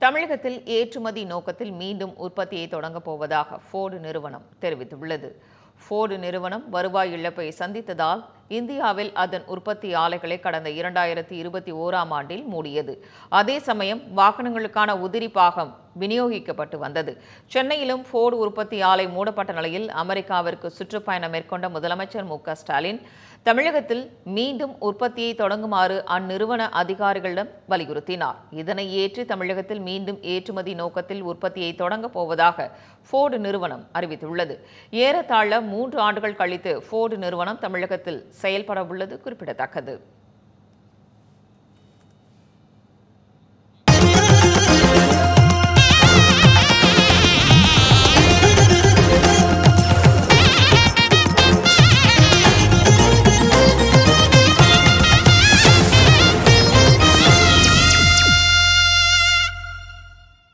தமிழகத்தில் ஏற்றுமதி நோக்கத்தில் மீண்டும் உற்பத்தியை தொடங்கப் போவதாக ஃபோர்டு நிறுவனம் தெரிவித்துள்ளது. ஃபோர்டு நிறுவனம் வருவாய் இழப்பை சந்தித்ததால் இந்தியாவில் அதன் உற்பத்தி ஆலைகளை கடந்த 2021ஆம் ஆண்டில் மூடியது. அதே சமயம் வாகனங்களுக்கான உதிரி பாகம் விநியோகிக்கப்பட்டு வந்தது. சென்னையிலும் ஃபோர்டு உற்பத்தி ஆலை மூடப்பட்ட நிலையில் அமெரிக்காவிற்கு சுற்றுப்பயணம் மேற்கொண்ட முதலமைச்சர் மு.க.ஸ்டாலின் தமிழகத்தில் மீண்டும் உற்பத்தியை தொடங்குமாறு அந்நிறுவன அதிகாரிகளிடம் வலியுறுத்தினார். இதனை ஏற்று தமிழகத்தில் மீண்டும் ஏற்றுமதி நோக்கத்தில் உற்பத்தியை தொடங்கப் போவதாக ஃபோர்டு நிறுவனம் அறிவித்துள்ளது. ஏறத்தாழ 3 ஆண்டுகள் கழித்து ஃபோர்டு நிறுவனம் தமிழகத்தில் செயல்பட உள்ளது குறிப்பிடத்தக்கது.